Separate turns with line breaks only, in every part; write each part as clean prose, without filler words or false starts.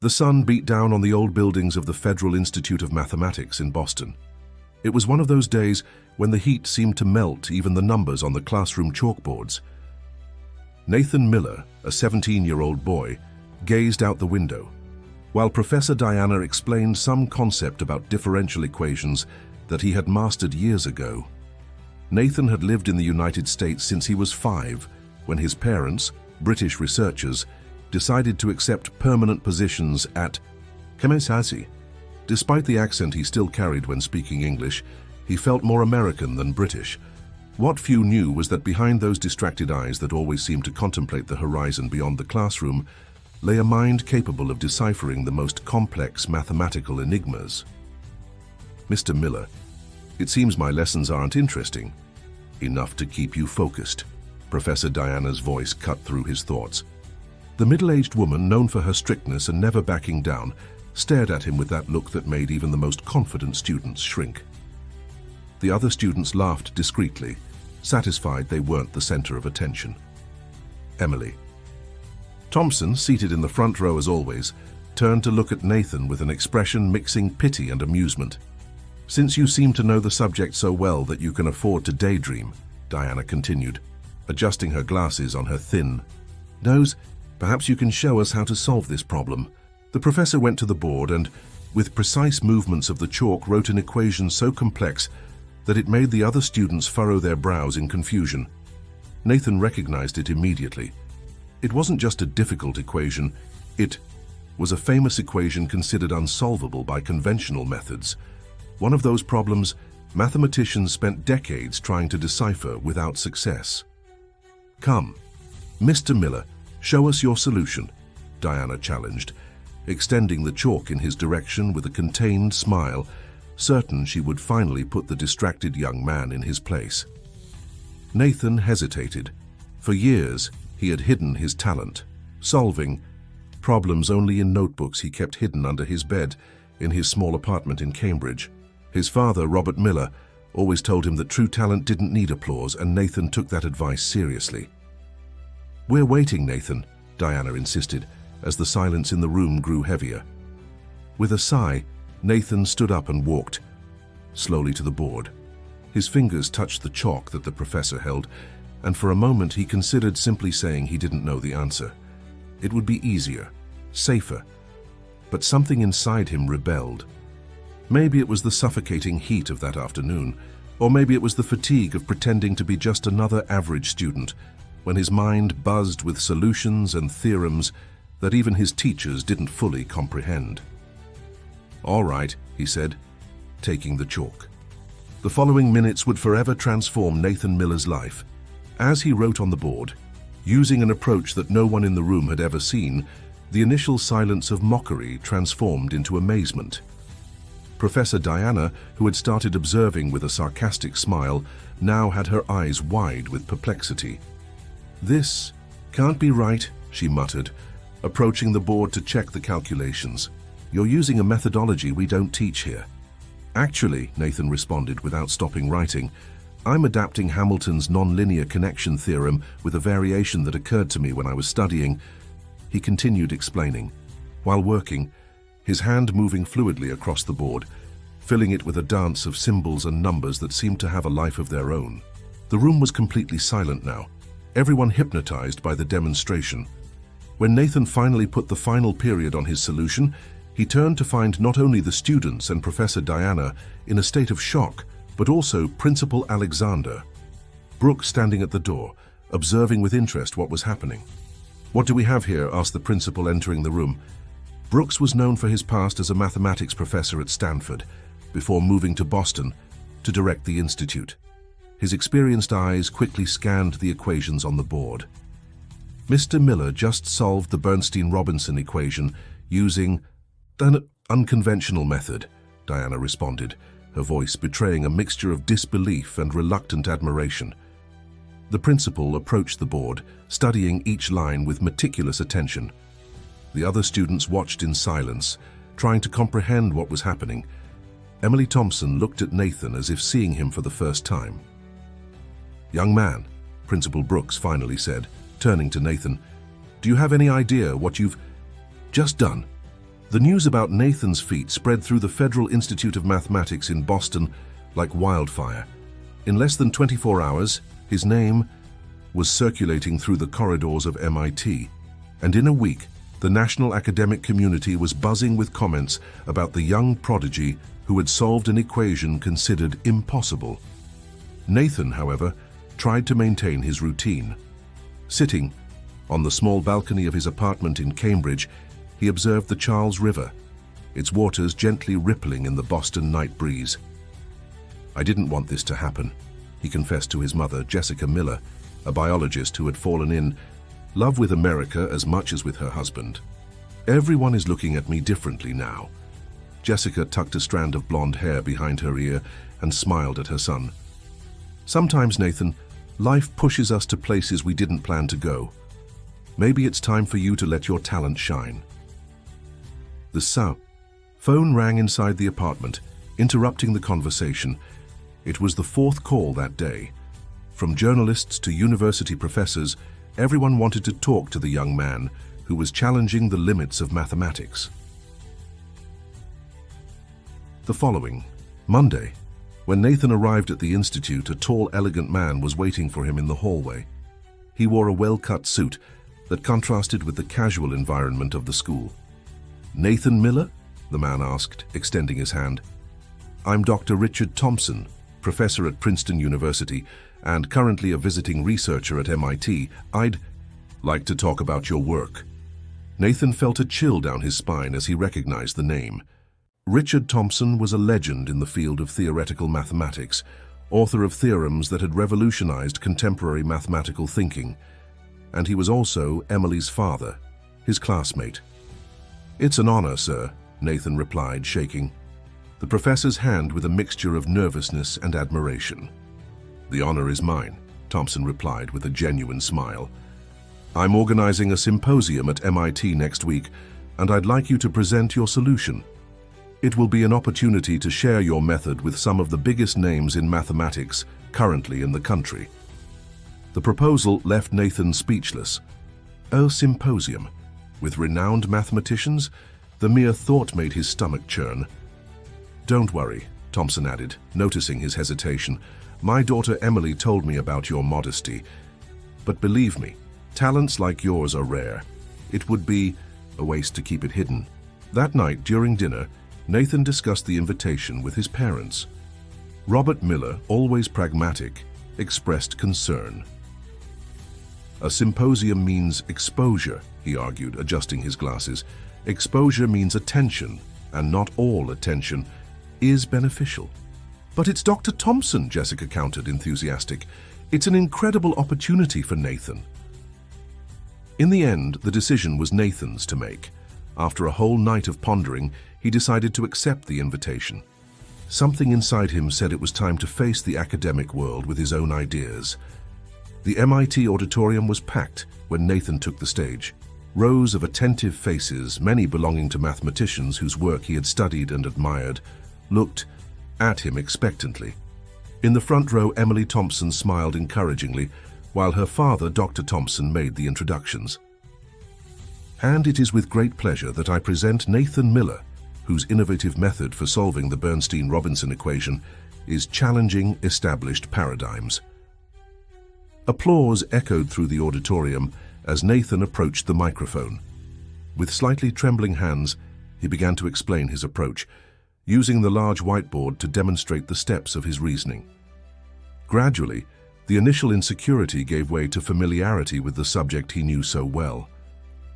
The sun beat down on the old buildings of the Federal Institute of Mathematics in Boston. It was one of those days when the heat seemed to melt even the numbers on the classroom chalkboards. Nathan Miller, a 17-year-old boy, gazed out the window, while Professor Diana explained some concept about differential equations that he had mastered years ago. Nathan had lived in the United States since he was 5, when his parents, British researchers, decided to accept permanent positions at Humiliates. Despite the accent he still carried when speaking English, he felt more American than British. What few knew was that behind those distracted eyes that always seemed to contemplate the horizon beyond the classroom lay a mind capable of deciphering the most complex mathematical enigmas. Mr. Miller, it seems my lessons aren't interesting enough to keep you focused. Professor Diana's voice cut through his thoughts. The middle-aged woman, known for her strictness and never backing down, stared at him with that look that made even the most confident students shrink. The other students laughed discreetly, satisfied they weren't the center of attention. Emily Thompson, seated in the front row as always, turned to look at Nathan with an expression mixing pity and amusement. "Since you seem to know the subject so well that you can afford to daydream," Diana continued, adjusting her glasses on her thin nose, "perhaps you can show us how to solve this problem." The professor went to the board and, with precise movements of the chalk, wrote an equation so complex that it made the other students furrow their brows in confusion. Nathan recognized it immediately. It wasn't just a difficult equation, it was a famous equation considered unsolvable by conventional methods. One of those problems mathematicians spent decades trying to decipher without success. "Come, Mr. Miller, show us your solution," Diana challenged, extending the chalk in his direction with a contained smile, certain she would finally put the distracted young man in his place. Nathan hesitated. For years, he had hidden his talent, solving problems only in notebooks he kept hidden under his bed in his small apartment in Cambridge. His father, Robert Miller, always told him that true talent didn't need applause, and Nathan took that advice seriously. "We're waiting, Nathan," Diana insisted, as the silence in the room grew heavier. With a sigh, Nathan stood up and walked slowly to the board. His fingers touched the chalk that the professor held, and for a moment he considered simply saying he didn't know the answer. It would be easier, safer, but something inside him rebelled. Maybe it was the suffocating heat of that afternoon, or maybe it was the fatigue of pretending to be just another average student, when his mind buzzed with solutions and theorems that even his teachers didn't fully comprehend. "All right," he said, taking the chalk. The following minutes would forever transform Nathan Miller's life. As he wrote on the board, using an approach that no one in the room had ever seen, the initial silence of mockery transformed into amazement. Professor Diana, who had started observing with a sarcastic smile, now had her eyes wide with perplexity. "This can't be right," she muttered, approaching the board to check the calculations. "You're using a methodology we don't teach here." "Actually," Nathan responded without stopping writing, "I'm adapting Hamilton's nonlinear connection theorem with a variation that occurred to me when I was studying." He continued explaining, while working, his hand moving fluidly across the board, filling it with a dance of symbols and numbers that seemed to have a life of their own. The room was completely silent now, everyone hypnotized by the demonstration. When Nathan finally put the final period on his solution, he turned to find not only the students and Professor Diana in a state of shock, but also Principal Alexander. Brooks standing at the door, observing with interest what was happening. "What do we have here?" asked the principal, entering the room. Brooks was known for his past as a mathematics professor at Stanford, before moving to Boston to direct the institute. His experienced eyes quickly scanned the equations on the board. "Mr. Miller just solved the Bernstein-Robinson equation using an unconventional method," Diana responded, her voice betraying a mixture of disbelief and reluctant admiration. The principal approached the board, studying each line with meticulous attention. The other students watched in silence, trying to comprehend what was happening. Emily Thompson looked at Nathan as if seeing him for the first time. "Young man," Principal Brooks finally said, turning to Nathan, "do you have any idea what you've just done?" The news about Nathan's feat spread through the Federal Institute of Mathematics in Boston like wildfire. In less than 24 hours, his name was circulating through the corridors of MIT, and in a week, the national academic community was buzzing with comments about the young prodigy who had solved an equation considered impossible. Nathan, however, tried to maintain his routine. Sitting on the small balcony of his apartment in Cambridge, he observed the Charles River, its waters gently rippling in the Boston night breeze. "I didn't want this to happen," he confessed to his mother, Jessica Miller, a biologist who had fallen in love with America as much as with her husband. "Everyone is looking at me differently now." Jessica tucked a strand of blonde hair behind her ear and smiled at her son. "Sometimes, Nathan, life pushes us to places we didn't plan to go. Maybe it's time for you to let your talent shine." The phone rang inside the apartment, interrupting the conversation. It was the fourth call that day. From journalists to university professors, everyone wanted to talk to the young man who was challenging the limits of mathematics. The following Monday, when Nathan arrived at the institute, a tall, elegant man was waiting for him in the hallway. He wore a well-cut suit that contrasted with the casual environment of the school. "Nathan Miller?" the man asked, extending his hand. "I'm Dr. Richard Thompson, professor at Princeton University and currently a visiting researcher at MIT. I'd like to talk about your work." Nathan felt a chill down his spine as he recognized the name. Richard Thompson was a legend in the field of theoretical mathematics, author of theorems that had revolutionized contemporary mathematical thinking. And he was also Emily's father, his classmate. "It's an honor, sir," Nathan replied, shaking the professor's hand with a mixture of nervousness and admiration. "The honor is mine," Thompson replied with a genuine smile. "I'm organizing a symposium at MIT next week, and I'd like you to present your solution. It will be an opportunity to share your method with some of the biggest names in mathematics currently in the country." The proposal left Nathan speechless. A symposium with renowned mathematicians? The mere thought made his stomach churn. "Don't worry," Thompson added, noticing his hesitation. "My daughter Emily told me about your modesty. But believe me, talents like yours are rare. It would be a waste to keep it hidden." That night, during dinner, Nathan discussed the invitation with his parents. Robert Miller, always pragmatic, expressed concern. "A symposium means exposure," he argued, adjusting his glasses. "Exposure means attention, and not all attention is beneficial." "But it's Dr. Thompson," Jessica countered, enthusiastic. "It's an incredible opportunity for Nathan." In the end, the decision was Nathan's to make. After a whole night of pondering, he decided to accept the invitation. Something inside him said it was time to face the academic world with his own ideas. The MIT auditorium was packed when Nathan took the stage. Rows of attentive faces, many belonging to mathematicians whose work he had studied and admired, looked at him expectantly. In the front row, Emily Thompson smiled encouragingly, while her father, Dr. Thompson, made the introductions. And it is with great pleasure that I present Nathan Miller, whose innovative method for solving the Bernstein-Robinson equation is challenging established paradigms. Applause echoed through the auditorium as Nathan approached the microphone. With slightly trembling hands, he began to explain his approach, using the large whiteboard to demonstrate the steps of his reasoning. Gradually, the initial insecurity gave way to familiarity with the subject he knew so well.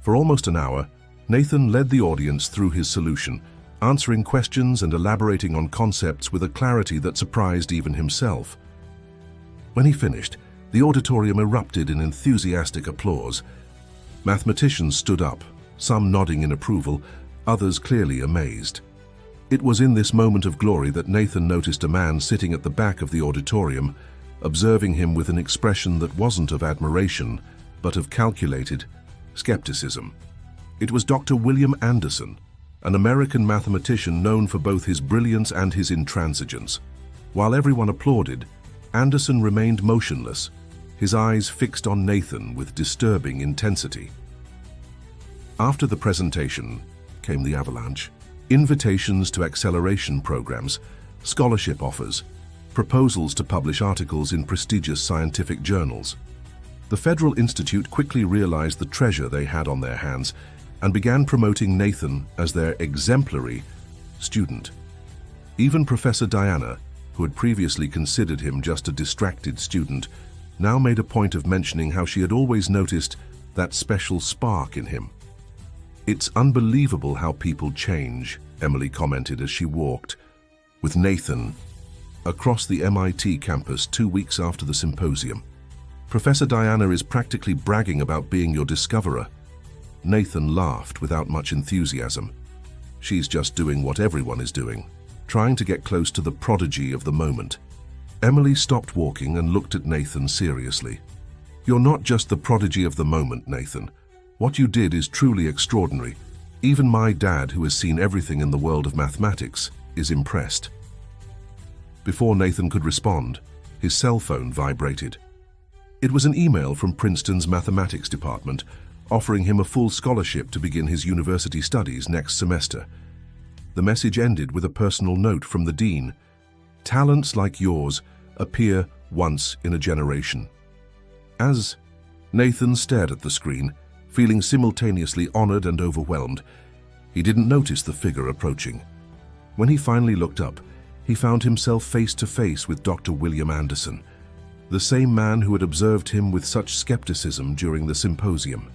For almost an hour, Nathan led the audience through his solution, answering questions and elaborating on concepts with a clarity that surprised even himself. When he finished, the auditorium erupted in enthusiastic applause. Mathematicians stood up, some nodding in approval, others clearly amazed. It was in this moment of glory that Nathan noticed a man sitting at the back of the auditorium, observing him with an expression that wasn't of admiration, but of calculated skepticism. It was Dr. William Anderson, an American mathematician known for both his brilliance and his intransigence. While everyone applauded, Anderson remained motionless, his eyes fixed on Nathan with disturbing intensity. After the presentation, came the avalanche. Invitations to acceleration programs, scholarship offers, proposals to publish articles in prestigious scientific journals. The Federal Institute quickly realized the treasure they had on their hands and began promoting Nathan as their exemplary student. Even Professor Diana, who had previously considered him just a distracted student, now made a point of mentioning how she had always noticed that special spark in him. "It's unbelievable how people change," Emily commented as she walked with Nathan across the MIT campus 2 weeks after the symposium. "Professor Diana is practically bragging about being your discoverer." Nathan laughed without much enthusiasm. "She's just doing what everyone is doing, trying to get close to the prodigy of the moment." Emily stopped walking and looked at Nathan seriously. "You're not just the prodigy of the moment, Nathan. What you did is truly extraordinary. Even my dad, who has seen everything in the world of mathematics, is impressed." Before Nathan could respond, his cell phone vibrated. It was an email from Princeton's mathematics department, offering him a full scholarship to begin his university studies next semester. The message ended with a personal note from the dean: "Talents like yours appear once in a generation." As Nathan stared at the screen, feeling simultaneously honored and overwhelmed, he didn't notice the figure approaching. When he finally looked up, he found himself face to face with Dr. William Anderson, the same man who had observed him with such skepticism during the symposium.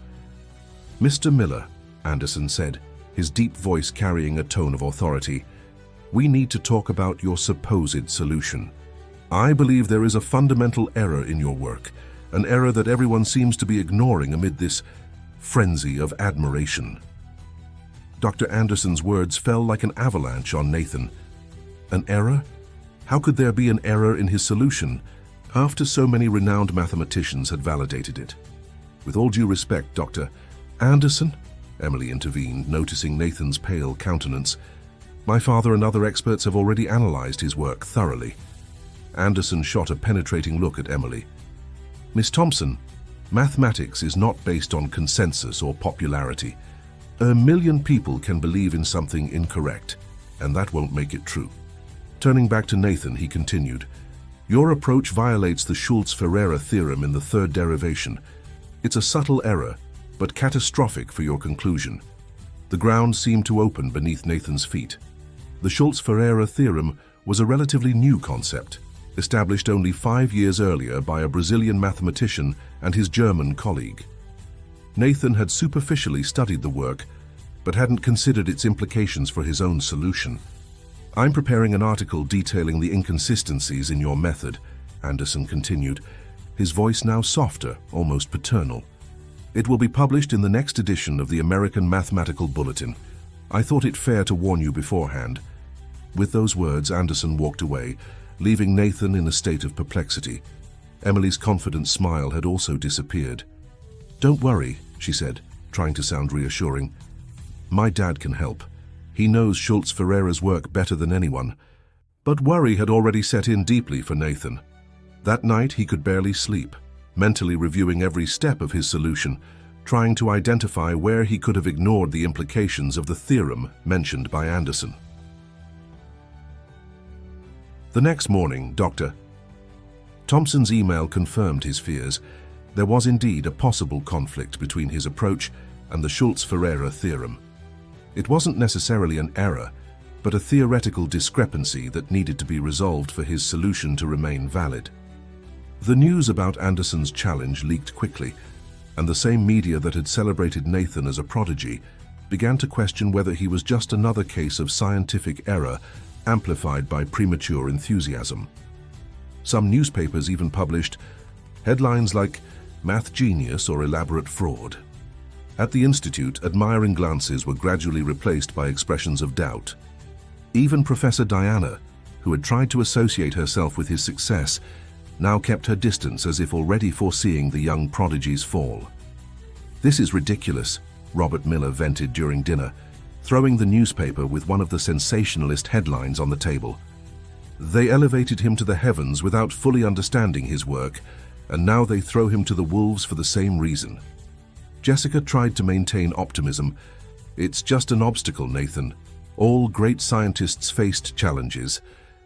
"Mr. Miller," Anderson said, his deep voice carrying a tone of authority, "we need to talk about your supposed solution. I believe there is a fundamental error in your work, an error that everyone seems to be ignoring amid this frenzy of admiration." Dr. Anderson's words fell like an avalanche on Nathan. An error? How could there be an error in his solution after so many renowned mathematicians had validated it? "With all due respect, Dr. Anderson," Emily intervened, noticing Nathan's pale countenance, "my father and other experts have already analyzed his work thoroughly." Anderson shot a penetrating look at Emily. "Miss Thompson, mathematics is not based on consensus or popularity. 1,000,000 people can believe in something incorrect, and that won't make it true." Turning back to Nathan, he continued, "Your approach violates the Schultz-Ferreira theorem in the third derivation. It's a subtle error, but catastrophic for your conclusion." The ground seemed to open beneath Nathan's feet. The Schultz-Ferreira theorem was a relatively new concept, established only 5 years earlier by a Brazilian mathematician and his German colleague. Nathan had superficially studied the work, but hadn't considered its implications for his own solution. "I'm preparing an article detailing the inconsistencies in your method," Anderson continued, his voice now softer, almost paternal. "It will be published in the next edition of the American Mathematical Bulletin. I thought it fair to warn you beforehand." With those words, Anderson walked away, leaving Nathan in a state of perplexity. Emily's confident smile had also disappeared. "Don't worry," she said, trying to sound reassuring. "My dad can help. He knows Schultz-Ferreira's work better than anyone." But worry had already set in deeply for Nathan. That night he could barely sleep, mentally reviewing every step of his solution, trying to identify where he could have ignored the implications of the theorem mentioned by Anderson. The next morning, Dr. Thompson's email confirmed his fears. There was indeed a possible conflict between his approach and the Schultz-Ferreira theorem. It wasn't necessarily an error, but a theoretical discrepancy that needed to be resolved for his solution to remain valid. The news about Anderson's challenge leaked quickly, and the same media that had celebrated Nathan as a prodigy began to question whether he was just another case of scientific error amplified by premature enthusiasm. Some newspapers even published headlines like "Math Genius" or "Elaborate Fraud." At the Institute, admiring glances were gradually replaced by expressions of doubt. Even Professor Diana, who had tried to associate herself with his success, now kept her distance as if already foreseeing the young prodigy's fall. "This is ridiculous," Robert Miller vented during dinner, throwing the newspaper with one of the sensationalist headlines on the table. "They elevated him to the heavens without fully understanding his work, and now they throw him to the wolves for the same reason." Jessica tried to maintain optimism. It's just an obstacle, Nathan. All great scientists faced challenges.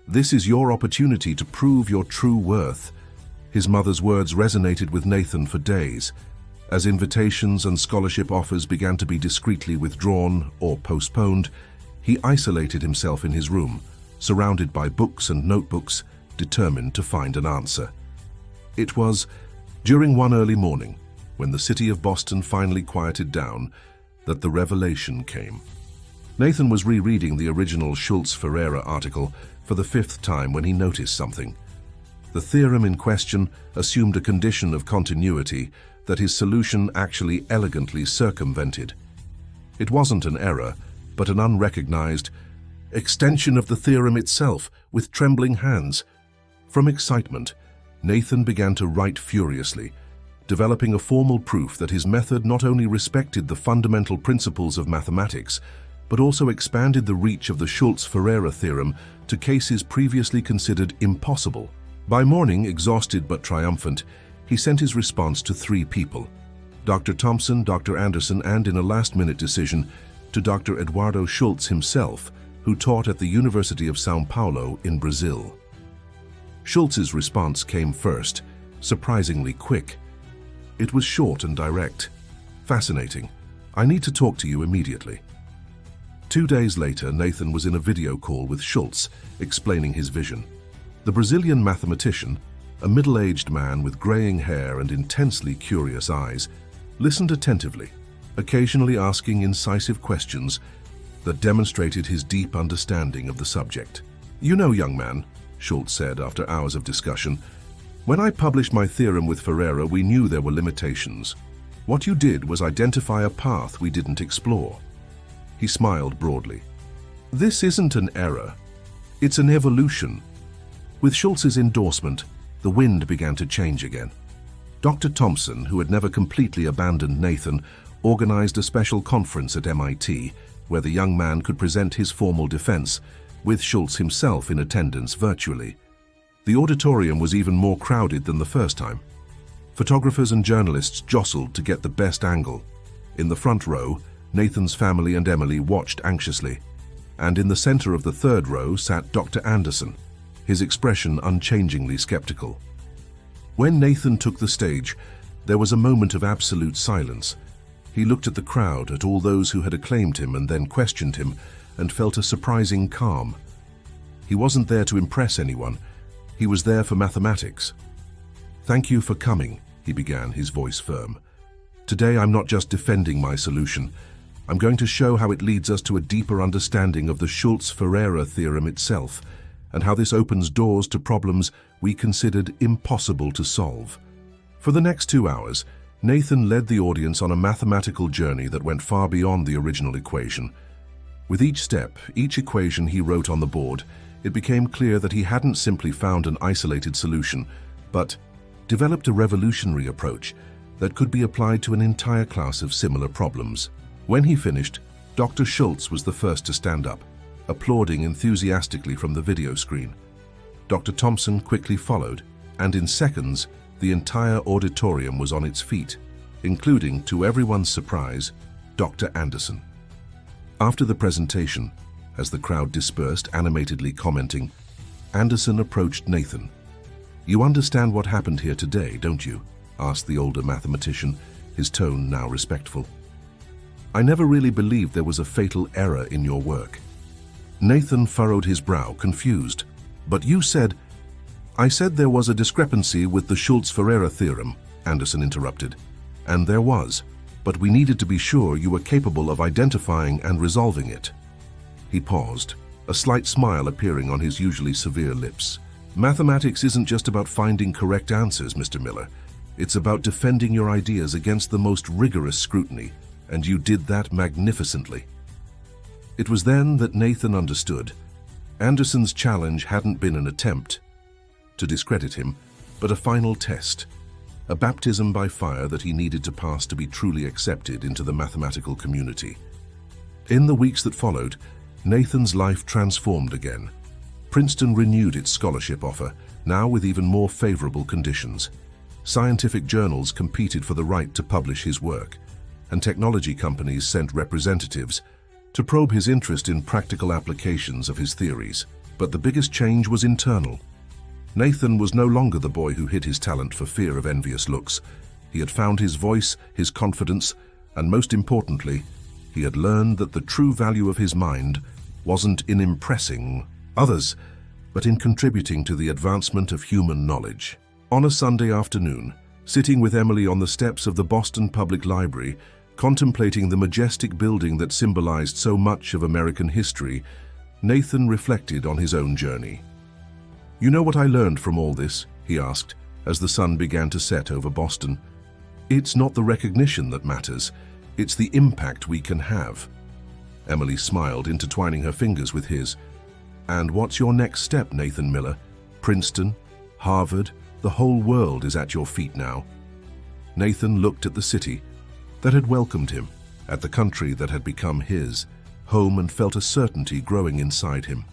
This is your opportunity to prove your true worth. His mother's words resonated with Nathan for days. As invitations and scholarship offers began to be discreetly withdrawn or postponed, he isolated himself in his room, surrounded by books and notebooks, determined to find an answer. It was during one early morning, when the city of Boston finally quieted down, that the revelation came. Nathan was rereading the original Schultz-Ferreira article for the 5th time when he noticed something. The theorem in question assumed a condition of continuity that his solution actually elegantly circumvented. It wasn't an error, but an unrecognized extension of the theorem itself with trembling hands. From excitement, Nathan began to write furiously, developing a formal proof that his method not only respected the fundamental principles of mathematics, but also expanded the reach of the Schultz-Ferreira theorem to cases previously considered impossible. By morning, exhausted but triumphant, he sent his response to 3 people: Dr. Thompson, Dr. Anderson, and, in a last-minute decision, to Dr. Eduardo Schultz himself, who taught at the University of São Paulo in Brazil. Schultz's response came first, surprisingly quick. It was short and direct. Fascinating. I need to talk to you immediately. 2 days later, Nathan was in a video call with Schultz, explaining his vision. The Brazilian mathematician, a middle-aged man with graying hair and intensely curious eyes, listened attentively, occasionally asking incisive questions that demonstrated his deep understanding of the subject. "You know, young man," Schultz said after hours of discussion, "when I published my theorem with Ferreira, we knew there were limitations. What you did was identify a path we didn't explore." He smiled broadly. "This isn't an error. It's an evolution." With Schultz's endorsement, the wind began to change again. Dr. Thompson, who had never completely abandoned Nathan, organized a special conference at MIT, where the young man could present his formal defense, with Schultz himself in attendance virtually. The auditorium was even more crowded than the first time. Photographers and journalists jostled to get the best angle. In the front row, Nathan's family and Emily watched anxiously, and in the center of the 3rd row sat Dr. Anderson, his expression unchangingly skeptical. When Nathan took the stage, there was a moment of absolute silence. He looked at the crowd, at all those who had acclaimed him and then questioned him, and felt a surprising calm. He wasn't there to impress anyone. He was there for mathematics. "Thank you for coming," he began, his voice firm. "Today I'm not just defending my solution. I'm going to show how it leads us to a deeper understanding of the Schultz-Ferreira theorem itself, and how this opens doors to problems we considered impossible to solve." For the next 2 hours, Nathan led the audience on a mathematical journey that went far beyond the original equation. With each step, each equation he wrote on the board, it became clear that he hadn't simply found an isolated solution, but developed a revolutionary approach that could be applied to an entire class of similar problems. When he finished, Dr. Schultz was the first to stand up, applauding enthusiastically from the video screen. Dr. Thompson quickly followed, and in seconds, the entire auditorium was on its feet, including, to everyone's surprise, Dr. Anderson. After the presentation, as the crowd dispersed, animatedly commenting, Anderson approached Nathan. "You understand what happened here today, don't you?" asked the older mathematician, his tone now respectful. "I never really believed there was a fatal error in your work." Nathan furrowed his brow, confused. "But you said—" "I said there was a discrepancy with the Schultz-Ferreira theorem," Anderson interrupted. "And there was, but we needed to be sure you were capable of identifying and resolving it." He paused, a slight smile appearing on his usually severe lips. "Mathematics isn't just about finding correct answers, Mr. Miller. It's about defending your ideas against the most rigorous scrutiny, and you did that magnificently." It was then that Nathan understood. Anderson's challenge hadn't been an attempt to discredit him, but a final test, a baptism by fire that he needed to pass to be truly accepted into the mathematical community. In the weeks that followed, Nathan's life transformed again. Princeton renewed its scholarship offer, now with even more favorable conditions. Scientific journals competed for the right to publish his work, and technology companies sent representatives to probe his interest in practical applications of his theories. But the biggest change was internal. Nathan was no longer the boy who hid his talent for fear of envious looks. He had found his voice, his confidence, and most importantly, he had learned that the true value of his mind wasn't in impressing others, but in contributing to the advancement of human knowledge. On a Sunday afternoon, sitting with Emily on the steps of the Boston Public Library, contemplating the majestic building that symbolized so much of American history, Nathan reflected on his own journey. "You know what I learned from all this?" he asked, as the sun began to set over Boston. "It's not the recognition that matters, it's the impact we can have." Emily smiled, intertwining her fingers with his. "And what's your next step, Nathan Miller? Princeton, Harvard, the whole world is at your feet now." Nathan looked at the city that had welcomed him, at the country that had become his home, and felt a certainty growing inside him.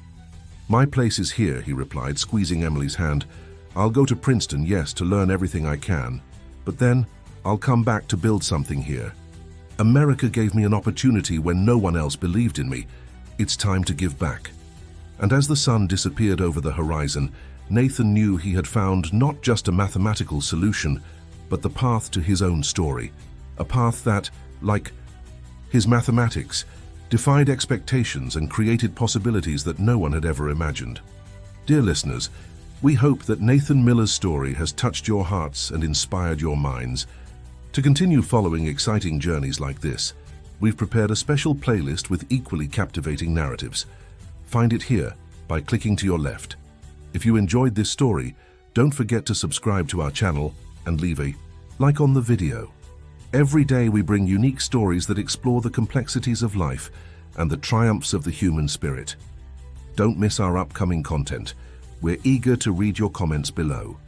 "My place is here," he replied, squeezing Emily's hand. "I'll go to Princeton, yes, to learn everything I can, but then I'll come back to build something here. America gave me an opportunity when no one else believed in me. It's time to give back." And as the sun disappeared over the horizon, Nathan knew he had found not just a mathematical solution, but the path to his own story. A path that, like his mathematics, defied expectations and created possibilities that no one had ever imagined. Dear listeners, we hope that Nathan Miller's story has touched your hearts and inspired your minds. To continue following exciting journeys like this, we've prepared a special playlist with equally captivating narratives. Find it here by clicking to your left. If you enjoyed this story, don't forget to subscribe to our channel and leave a like on the video. Every day we bring unique stories that explore the complexities of life and the triumphs of the human spirit. Don't miss our upcoming content. We're eager to read your comments below.